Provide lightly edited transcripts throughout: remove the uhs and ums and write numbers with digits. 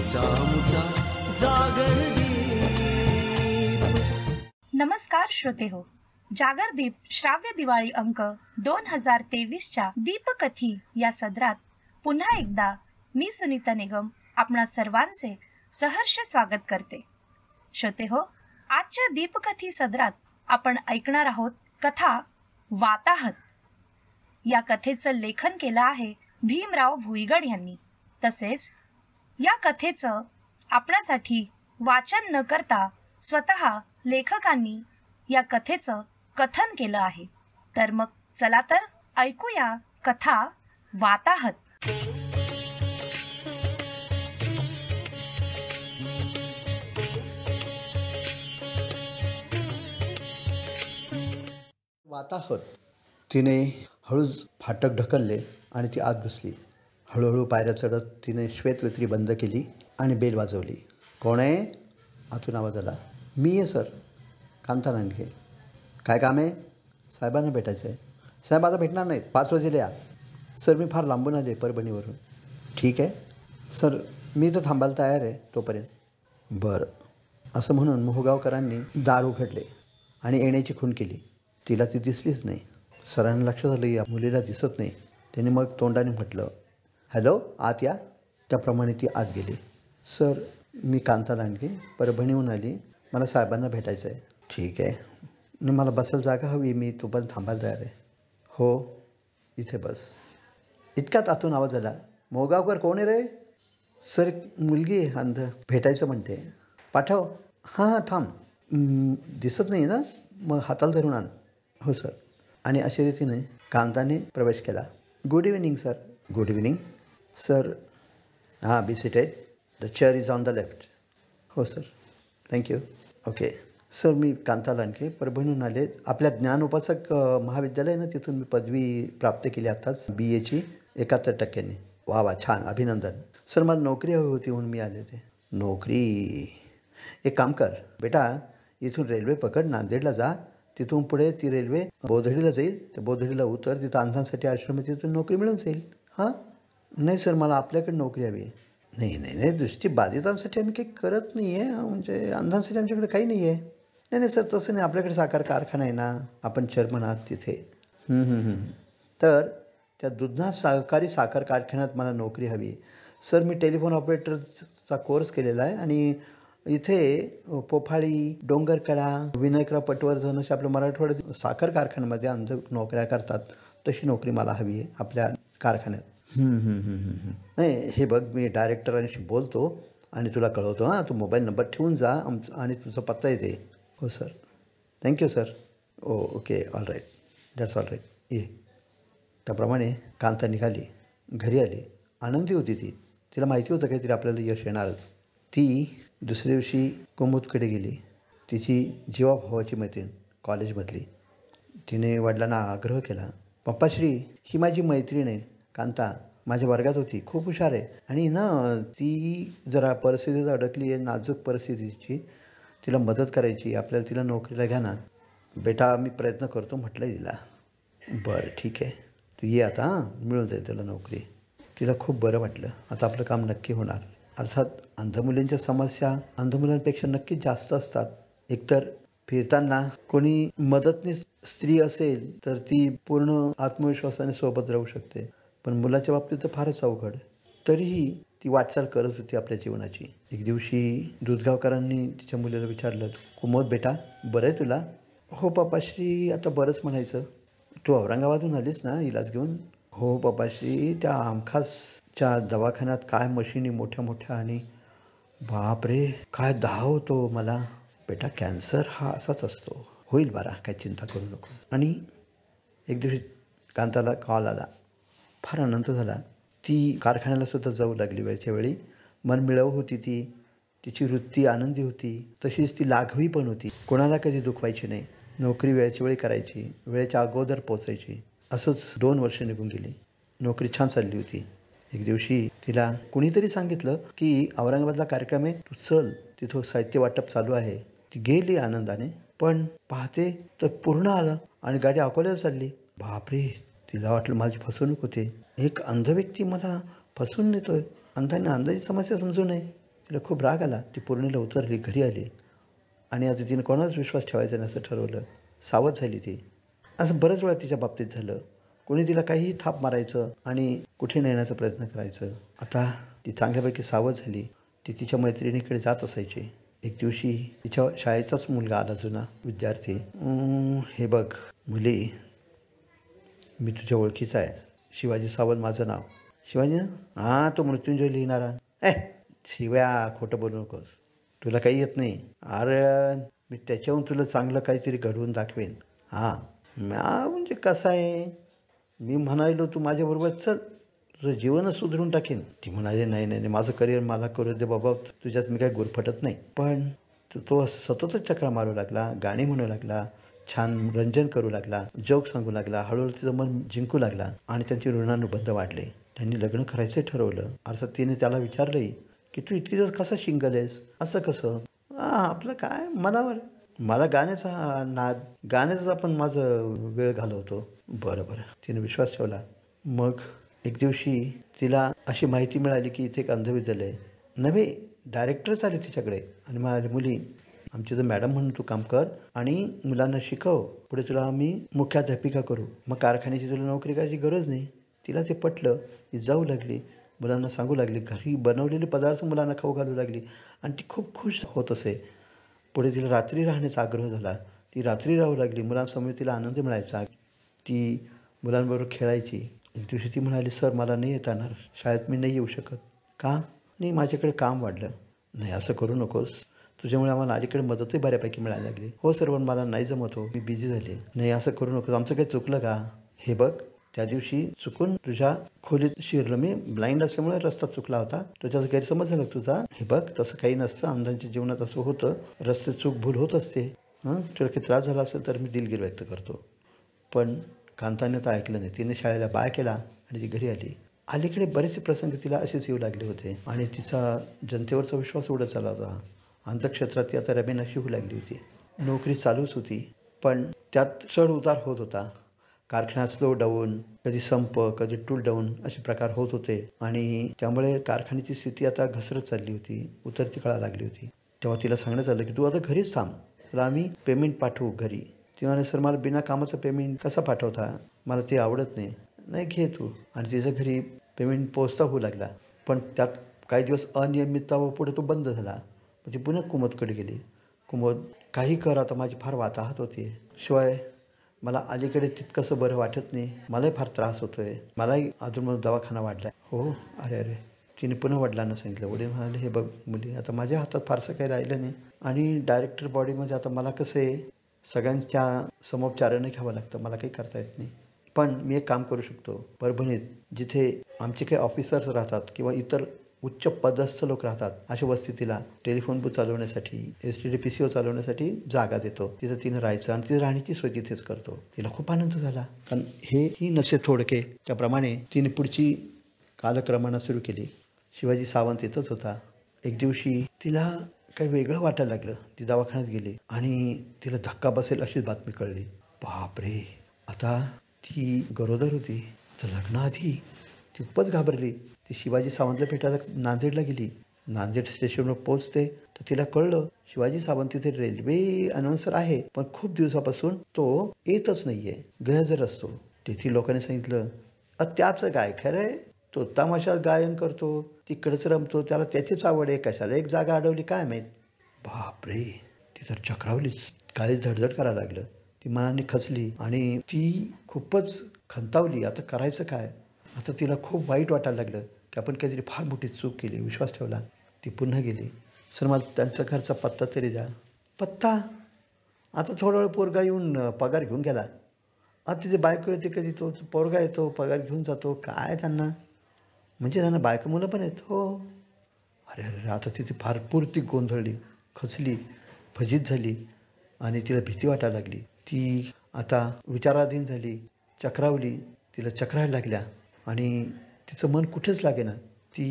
मुचा मुचा जागर दीप। नमस्कार श्रोते हो, जागरदीप श्राव्य दिवाळी अंक 2023च्या दीपकथी या सदरात पुन्हा एकदा मी सुनीता निगम आपणा सर्वांचे सहर्ष स्वागत करते। श्रोते हो, आजच्या दीपकथी सदरात आपण ऐकणार आहोत कथा वाताहत। या कथेचं लेखन केलं आहे भीमराव भुईगड यांनी। तसेच या कथेचं आपणासाठी वाचन न करता स्वतः लेखकांनी या कथेचं कथन केलं आहे। तर मग चला तर ऐकूया कथा वाताहत। वाताहत। तिने हळूच फाटक ढकलले आणि ती आत घुसली। हळूहळू पायऱ्या चढत तिने श्वेतवेत्री बंद केली आणि बेल वाजवली। कोण आहे? आतून आवाज आला। मी आहे सर, कांता नांडगे। काय काम आहे? साहेबांना भेटायचं आहे। साहेब आता भेटणार नाहीत, 5 वाजेला या। सर मी फार लांबून आले परभणीवरून। ठीक आहे सर, मी तर थांबायला तयार आहे तोपर्यंत। बरं। असं म्हणून मोहगावकरांनी दार उघडले आणि येण्याची खूण केली। तिला ती दिसलीच नाही। सरांना लक्षात आलं या मुलीला दिसत नाही। त्यांनी मग तोंडाने म्हटलं, हॅलो, आत या। त्याप्रमाणे ती आत गेली। सर मी कांता लांडगे, परभणीहून आली, मला साहेबांना भेटायचं आहे। ठीक आहे, आणि मला बसायला जागा हवी, मी तोपर्यंत थांबायला तयार आहे। हो, इथे बस। इतक्यात आतून आवाज आला, मोहगावकर कोण आहे रे? सर मुलगी आहे, अंध, भेटायचं म्हणते। पाठव। हां थांब, दिसत नाही ना, मग हाताला धरून आण। हो सर। आणि अशा रीतीने कांताने प्रवेश केला। Good evening sir. Good evening sir. हां, be seated, the chair is on the left. हो सर, थँक्यू। ओके सर, मी कांता लांडगे, परभणीहून आले। आपल्या ज्ञानोपासक महाविद्यालय ना, तिथून मी पदवी प्राप्त केली आत्ताच, BA ची 71%। वा वा, छान, अभिनंदन। सर मला नोकरी हवी होती म्हणून मी आले ते। नोकरी? एक काम कर बेटा, इथून रेल्वे पकड, नांदेडला जा, तिथून पुढे ती रेल्वे बोधडीला जाईल, त्या बोधडीला उतर, तिथं अंधांसाठी आश्रम आहे, तिथून नोकरी मिळून जाईल। हां? नाही सर, मला आपल्याकडे नोकरी हवी आहे। नाही, दृष्टीबाधितांसाठी आम्ही काही करत नाही आहे, म्हणजे अंधांसाठी आमच्याकडे काही नाही आहे। नाही सर, तसं नाही, आपल्याकडे साखर कारखाना आहे ना, आपण चेअरमन आहात तिथे। तर त्या दुधना सहकारी साखर कारखान्यात मला नोकरी हवी। सर मी टेलिफोन ऑपरेटरचा कोर्स केलेला आहे आणि इथे पोफाळी, डोंगरकडा, विनायकराव पटवर्धन अशा आपल्या मराठवाड्यात साखर कारखान्यामध्ये अंध नोकऱ्या करतात, तशी नोकरी मला हवी आहे आपल्या कारखान्यात। नाही हे बघ, मी डायरेक्टरांशी बोलतो आणि तुला कळवतो। हां, तू मोबाईल नंबर ठेवून जा आणि तुझा पत्ता येते। हो sir, thank you sir. Okay, all right, that's all right, ये। त्याप्रमाणे कांता निघाली, घरी आली, आनंदी होती ती। तिला माहिती होतं काहीतरी आपल्याला यश येणारच। ती दुसऱ्या दिवशी कुमुदकडे गेली, तिची जीवाभावाची मैत्रीण कॉलेजमधली। तिने वडिलांना आग्रह केला, पप्पाश्री, ही माझी मैत्रीण आहे कांता, माझ्या वर्गात होती, खूप हुशार आहे, आणि ना ती जरा परिस्थितीत अडकली आहे, नाजूक परिस्थितीची, तिला मदत करायची, आपल्याला तिला नोकरीला घ्या ना। बेटा मी प्रयत्न करतो म्हटलं तिला। बरं ठीक आहे, तू ये आता, मिळून जाईल तुला नोकरी। तिला खूप बरं वाटलं, आता आपलं काम नक्की होणार। अर्थात अंध मुलींच्या समस्या अंध मुलांपेक्षा नक्कीच जास्त असतात। एकतर फिरताना कोणी मदतनीस स्त्री असेल तर ती पूर्ण आत्मविश्वासाने सोबत राहू शकते, पण मुलाच्या बाबतीत तर फारच अवघड। तरीही ती वाटचाल करत होती आपल्या जीवनाची। एक दिवशी दुधगावकरांनी तिच्या मुलीला विचारलं, कुमोद बेटा, बरं आहे तुला? हो पप्पाश्री, आता बरंच म्हणायचं। तू औरंगाबादहून आलीस ना इलाज घेऊन? हो पप्पाश्री, त्या आमखासच्या दवाखान्यात काय मशिनी मोठ्या मोठ्या, आणि बापरे काय धाव होतो मला। बेटा कॅन्सर हा असाच असतो, होईल बरा, काय चिंता करू नको। आणि एक दिवशी कांताला कॉल आला, फार आनंद झाला। ती कारखान्याला सुद्धा जाऊ लागली वेळच्या वेळी, मनमिळाऊ होती ती, तिची वृत्ती आनंदी होती, तशीच ती लाघवी पण होती, कोणाला कधी दुखवायची नाही, नोकरी वेळच्या वेळी करायची, वेळेच्या अगोदर पोचायची। असंच 2 वर्ष निघून गेली, नोकरी छान चालली होती। एक दिवशी तिला कुणीतरी सांगितलं की औरंगाबादला कार्यक्रम आहे, तू चल, तिथं साहित्य वाटप चालू आहे। ती गेली आनंदाने, पण पाहते तर पूर्ण आलं आणि गाडी अकोल्याला चालली। बापरे, तिला वाटलं माझी फसवणूक होते, एक अंध व्यक्ती मला फसवून नेतोय, अंधाची समस्या समजू नये। तिला खूप राग आला. ती पौर्णिला उतरली, घरी आली आणि आता तिने कोणाच विश्वास ठेवायचा नाही असं ठरवलं. सावध झाली ती. असं बऱ्याच वेळा तिच्या बाबतीत झालं. कोणी तिला काहीही थाप मारायचं आणि कुठे नेण्याचा प्रयत्न करायचं. आता ती चांगल्यापैकी सावध झाली. ती तिच्या मैत्रिणीकडे जात असायची. एक दिवशी तिच्या शाळेचाच मुलगा आला, जुना विद्यार्थी. हे बघ मुली, मी तुझ्या ओळखीचा आहे. शिवाजी सावंत माझं नाव. शिवाजी? हां, तो मृत्युंजय लिहिणारा. शिव्या, खोटं बोलू नकोस. तुला काही येत नाही. अरे मी त्याच्याहून तुला चांगलं काहीतरी घडवून दाखवेन. हां, म्हणजे कसं आहे, मी म्हणायलो तू माझ्याबरोबर चल, तुझं जीवनच सुधरून टाकेन. ती म्हणाली नाही नाही, माझं करिअर मला करू दे बाबा, तुझ्यात मी काही गुरफटत नाही. पण तो सततच चक्रा मारू लागला, गाणी म्हणू लागला, छान रंजन करू लागला, जोक सांगू लागला. हळूहळू तिचं मन जिंकू लागला आणि त्यांचे ऋणानुबंध वाढले. त्यांनी लग्न करायचं ठरवलं. अर्थात तिने त्याला विचारलंही की तू इतकी दिवस कसा शिंगल आहेस, असं कसं? आपलं काय मनावर, मला गाण्याचा नाद, गाण्याचाच आपण माझं वेळ घालवतो. बरं, तिने विश्वास ठेवला. मग एक दिवशी तिला अशी माहिती मिळाली की इथे एक अंधविद्यालय नव्हे, डायरेक्टरच आले तिच्याकडे आणि म्हणाले, मुली, आमची जर मॅडम म्हणून तू काम कर आणि मुलांना शिकव, पुढे तुला आम्ही मुख्याध्यापिका करू. मग कारखान्याची तुला नोकरी करायची गरज नाही. तिला ते पटलं. ती जाऊ लागली, मुलांना सांगू लागली, घरी बनवलेले पदार्थ मुलांना खाऊ घालू लागली आणि ती खूप खुश होत असे. पुढे तिला रात्री राहण्याचा आग्रह झाला. ती रात्री राहू लागली. मुलांसमोर तिला आनंद मिळायचा. ती मुलांबरोबर खेळायची. एक दिवशी ती म्हणाली, सर मला नाही येता येणार, शाळेत मी नाही येऊ शकत. का? नाही, माझ्याकडे काम वाढलं. नाही, असं करू नकोस, तुझ्यामुळे आम्हाला अलीकडे मदतही बऱ्यापैकी मिळायला लागली. हो सर, पण मला नाही जमत हो, मी बिझी झाले. नाही, असं करू नकोस, आमचं काही चुकलं का? हे बघ, त्या दिवशी चुकून तुझ्या खोलीत शिरलं मी, ब्लाइंड असल्यामुळे रस्ता चुकला होता, तुझ्याचा गैरसमज झाला तुझा. हे बघ, तसं काही नसतं, अंधांच्या जीवनात असं होतं, रस्ते चूक भूल होत असते. तुला काही त्रास झाला असेल तर मी दिलगिरी व्यक्त करतो. पण कांताने तर ऐकलं नाही. तिने शाळेला बाय केला आणि ती घरी आली. अलीकडे बरेचसे प्रसंग तिला असेच येऊ लागले होते आणि तिचा जनतेवरचा विश्वास उडत चालला होता. अंतक्षेत्रात ती आता रमेनाशी होऊ लागली होती. नोकरी चालूच होती, पण त्यात चढ उतार होत होता. कारखान्यात स्लो डाऊन, कधी संप, कधी टूल डाऊन असे प्रकार होत होते आणि त्यामुळे कारखान्याची स्थिती आता घसरत चालली होती, उतरती कळा लागली होती. तेव्हा तिला सांगण्यात आलं की तू आता घरीच थांब, तुला आम्ही पेमेंट पाठवू घरी. ती म्हणाली, सर मला बिना कामाचं पेमेंट कसं पाठवता, मला ते आवडत नाही. नाही, घे तू. आणि तिच्या घरी पेमेंट पोहोचता होऊ लागला. पण त्यात काही दिवस अनियमितता व पुढे तो बंद झाला. ती पुन्हा कुमोदकडे गेली. कुमोद, काही कर, आता माझी फार वाताहत होती. शिवाय मला अलीकडे तितकंसं बरं वाटत नाही, मलाही फार त्रास होतोय, मलाही अजून दवाखाना वाढलाय. हो, अरे. तिने पुन्हा वडिलांना सांगितलं. वडील म्हणाले, हे बघ मुली, आता माझ्या हातात फारसं काही राहिलं नाही आणि डायरेक्टर बॉडीमध्ये आता मला कसं आहे, सगळ्यांच्या समोपचाराने घ्यावं लागतं, मला काही करता येत नाही. पण मी एक काम करू शकतो, परभणीत जिथे आमचे काही ऑफिसर्स राहतात किंवा इतर उच्च पदस्थ लोक राहतात, अशा वस्तीला टेलिफोन बूथ चालवण्यासाठी, STD PCO चालवण्यासाठी जागा देतो. तिथं तिनं राहायचं आणि तिथं राहण्याची सोय तिथेच करतो. तिला खूप आनंद झाला, कारण ही नसे थोडके. त्याप्रमाणे तिने पुढची कालक्रमणा सुरू केली. शिवाजी सावंत येतच होता. एक दिवशी तिला काही वेगळं वाटायला लागलं. ती दवाखान्यात गेली आणि तिला धक्का बसेल अशीच बातमी कळली. बापरे, आता ती गरोदर होती. तर लग्नाआधी ती खूपच घाबरली. ती शिवाजी सावंतला भेटायला नांदेडला गेली. नांदेड स्टेशनवर पोहोचते तर तिला कळलं शिवाजी सावंत तिथे रेल्वे अनाउन्सर आहे, पण खूप दिवसापासून तो येतच नाहीये, गैरहजर असतो. तेथील लोकांनी सांगितलं, त्याचं काय खरंय, तो तमाशात गायन करतो, तिकडच रमतो, त्याला त्याचीच आवड आहे, कशाला एक जागा अडवली काय माहीत. बापरे, ती तर चक्रावलीच, काळी झडझड करायला लागलं. ती मनाने खचली आणि ती खूपच खंतावली. आता करायचं काय? आता तिला खूप वाईट वाटायला लागलं की आपण काहीतरी फार मोठी चूक केली, विश्वास ठेवला. ती पुन्हा गेली. सर मला त्यांच्या घरचा पत्ता तरी द्या. पत्ता? आता थोडा वेळ पोरगा येऊन पगार घेऊन गेला. आता तिथे बायको येते, कधी तो पोरगा येतो, पगार घेऊन जातो. काय त्यांना, म्हणजे त्यांना बायको मुलं पण आहेत. हो. अरे, आता तिथे फार पुरती गोंधळली, खचली, फजित झाली आणि तिला भीती वाटायला लागली. ती आता विचाराधीन झाली, चक्रावली, तिला चक्रायला लागल्या आणि तिचं मन कुठेच लागेना. ती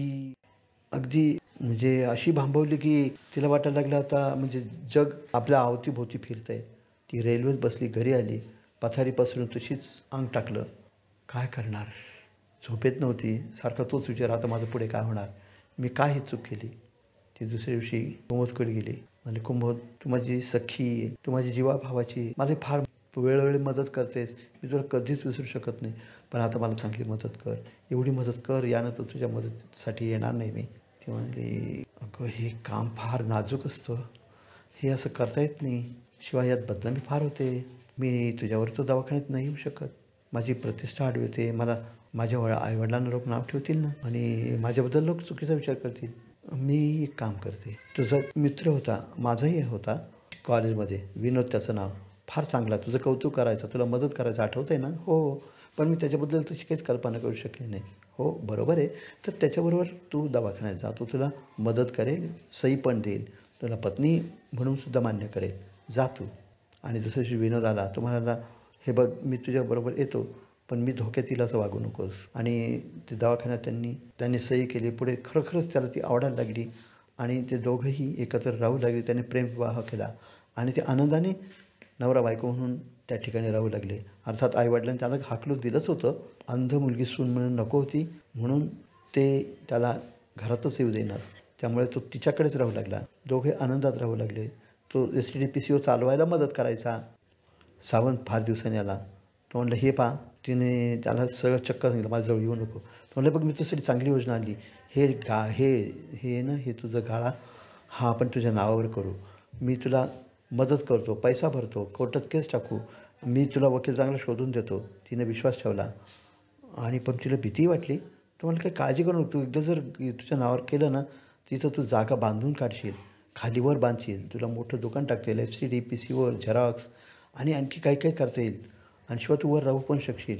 अगदी म्हणजे अशी भांबवली की तिला वाटायला लागलं आता म्हणजे जग आपल्या अवतीभोवती फिरतंय. ती रेल्वेत बसली, घरी आली, पथारी पसरून तशीच अंग टाकलं. काय करणार? झोपेत नव्हती. सारखा तोच विचार, आता माझं पुढे काय होणार, मी काय ही चूक केली. ती दुसऱ्या दिवशी कुमोदकडे गेली. म्हणजे कुमोद, तू माझी सखी आहे, तू माझी जीवाभावाची, मला फार वेळोवेळी मदत करतेस, मी तुला कधीच विसरू शकत नाही, पण आता मला चांगली मदत कर, एवढी मदत कर, यानंतर तुझ्या मदतीसाठी येणार नाही मी. ती म्हणली, अगं हे काम फार नाजूक असतं, हे असं करता येत नाही, शिवाय यात बदनामी फार होते, मी तुझ्यावर तो दवाखान्यात नाही येऊ शकत, माझी प्रतिष्ठा आडवते, मला माझ्या आईवडिलांना लोक नाव ठेवतील ना आणि माझ्याबद्दल लोक चुकीचा विचार करतील. मी एक काम करते, तुझा मित्र होता, माझाही होता कॉलेजमध्ये, विनोद त्याचं नाव, फार चांगला, तुझं कौतुक करायचं, तुला मदत करायचं, आठवतंय ना? हो, पण मी त्याच्याबद्दल तशी काहीच कल्पना करू शकली नाही. हो बरोबर आहे, तर त्याच्याबरोबर तू दवाखान्यात जा, तो तुला मदत करेल, सही पण देईल, तुला पत्नी म्हणून सुद्धा मान्य करेल, जा तू. आणि दुसऱ्या दिवशी विनोद आला, तो म्हणाला, हे बघ मी तुझ्याबरोबर येतो, पण मी धोक्यात येईल असं वागू नकोस. आणि ते दवाखान्यात त्यांनी सही केली. पुढे खरोखरच त्याला ती आवडायला लागली आणि ते दोघंही एकत्र राहू लागले. त्याने प्रेमविवाह केला आणि ते आनंदाने नवरा बायको म्हणून त्या ठिकाणी राहू लागले. अर्थात आईवडिलांनी त्याला हाकलून दिलंच होतं, अंध मुलगी सून म्हणून नको होती, म्हणून ते त्याला घरातच येऊ देणार, त्यामुळे तो तिच्याकडेच राहू लागला. दोघे आनंदात राहू लागले. तो STD-PCO चालवायला मदत करायचा. सावंत फार दिवसांनी आला. तो म्हणलं, हे पहा, तिने त्याला सगळं चक्क सांगितलं, माझ्याजवळ येऊ नको. तो म्हणलं, बघ मी तुझ्यासाठी चांगली योजना आणली, हे ना, हे तुझं गाळा, हा आपण तुझ्या नावावर करू, मी तुला मदत करतो, पैसा भरतो, कोर्टात केस टाकू, मी तुला वकील चांगला शोधून देतो. तिने विश्वास ठेवला आणि पण तिला भीती वाटली. तो म्हणलं, काही काळजी करू नको, तू एकदा जर तुझ्या नावावर केलं ना, तिथं तू जागा बांधून काढशील, खालीवर बांधशील, तुला मोठं दुकान टाकता येईल, STD-PCO, झेरॉक्स आणि आणखी काही काही करता येईल, आणि शिवाय तू वर राहू पण शकशील,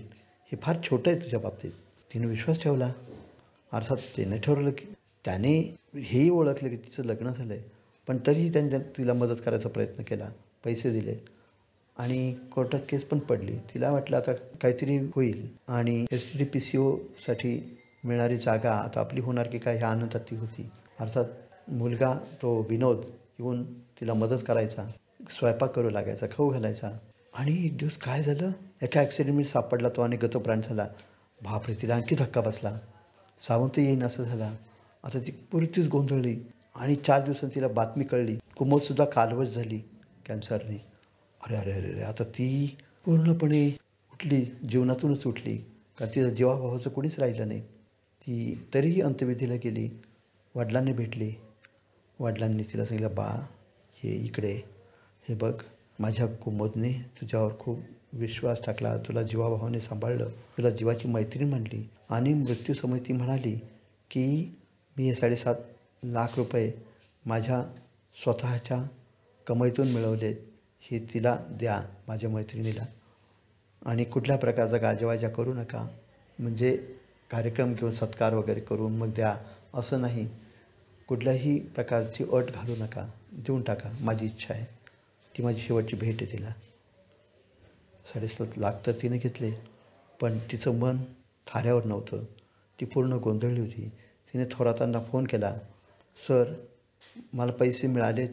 हे फार छोटं आहे तुझ्या बाबतीत. तिने विश्वास ठेवला. अर्थात त्याने ठरवलं की त्याने हेही ओळखलं की तिचं लग्न झालं आहे, पण तरीही त्याने तिला मदत करायचा प्रयत्न केला, पैसे दिले आणि कोर्टात केस पण पडली. तिला वाटलं आता काहीतरी होईल आणि STD-PCOसाठी मिळणारी जागा आता आपली होणार की काय ह्या आनंदात ती होती. अर्थात मुलगा तो विनोद येऊन तिला मदत करायचा, स्वयंपाक करू लागायचा, खाऊ घालायचा. आणि एक दिवस काय झालं, एका ॲक्सिडेंटमध्ये सापडला तो आणि गतप्राण झाला. बापरे, तिला आणखी धक्का बसला. सावंत येईन असं झाला. आता ती पुरतीच गोंधळली आणि 4 दिवसांनी तिला बातमी कळली, कुमोदसुद्धा कालवश झाली कॅन्सरने. अरे अरे अरे, आता ती पूर्णपणे उठली, जीवनातूनच उठली, कारण तिला जीवाभावाचं कोणीच राहिलं नाही. ती तरीही अंत्यविधीला गेली, वडिलांनी भेटली. वडिलांनी तिला सांगितलं, बा हे इकडे, हे बघ, माझ्या कुमोदने तुझ्यावर खूप विश्वास टाकला, तुला जीवाभावाने सांभाळलं, तुला जीवाची मैत्रीण म्हणली आणि मृत्यूसमयी ती म्हणाली की मी हे 7.5 लाख रुपये माझ्या स्वतःच्या कमाईतून मिळवलेत, हे तिला द्या, माझ्या मैत्रिणीला, आणि कुठल्या प्रकारचा गाजावाजा करू नका, म्हणजे कार्यक्रम किंवा सत्कार वगैरे करून मग द्या असं नाही, कुठल्याही प्रकारची अट घालू नका, देऊन टाका, माझी इच्छा आहे. ती माझी शेवटची भेट आहे तिला. 7.5 लाख तर तिने घेतले, पण तिचं मन थाऱ्यावर नव्हतं, ती पूर्ण गोंधळली होती. तिने थोरातांना फोन केला, सर मला पैसे मिळालेत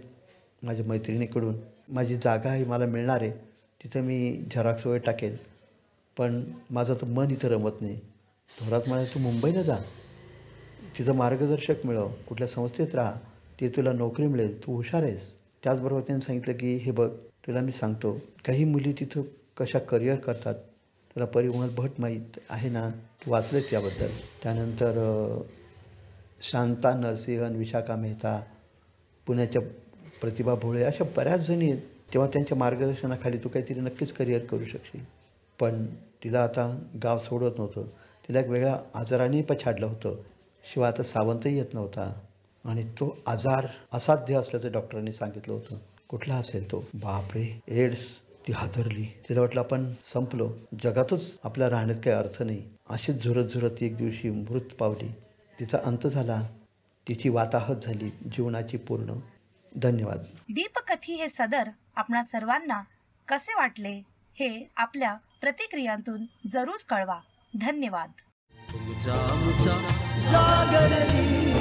माझ्या मैत्रिणीकडून, माझी जागा आहे, मला मिळणार आहे, तिथं मी झेरॉक्स वगैरे टाकेल, पण माझं तर मन इथं रमत नाही. थोरात म्हणाले, तू मुंबईला जा, तिथं मार्गदर्शक मिळव, कुठल्या संस्थेत राहा, ते तुला नोकरी मिळेल, तू हुशार आहेस. त्याचबरोबर त्यांनी सांगितलं की हे बघ, तुला मी सांगतो, काही मुली तिथं कशा करिअर करतात, तुला परिमल भट माहीत आहे ना, तू वाचलेत त्याबद्दल. त्यानंतर शांता नरसिंहन, विशाखा मेहता, पुण्याच्या प्रतिभा भोळे, अशा बऱ्याच जणी आहेत. तेव्हा त्यांच्या मार्गदर्शनाखाली तू काहीतरी नक्कीच करिअर करू शकशील. पण तिला आता गाव सोडत नव्हतं, तिला एक वेगळ्या आजाराने पछाडलं होतं, शिवाय आता सावंतही येत नव्हता आणि तो आजार असाध्य असल्याचं डॉक्टरांनी सांगितलं होतं. कुठला असेल तो? बापरे, एड्स. ती हादरली, तिला वाटलं आपण संपलो, जगातच आपल्या राहण्यात काही अर्थ नाही. अशीच झुरत झुरत ती एक दिवशी मृत पावली. तिचा अंत झाला, तिची वाताहत झाली जीवनाची पूर्ण. धन्यवाद. दीपकथी हे सदर आपणा सर्वांना कसे वाटले हे आपल्या प्रतिक्रियांतून जरूर कळवा. धन्यवाद. तुझा जागरली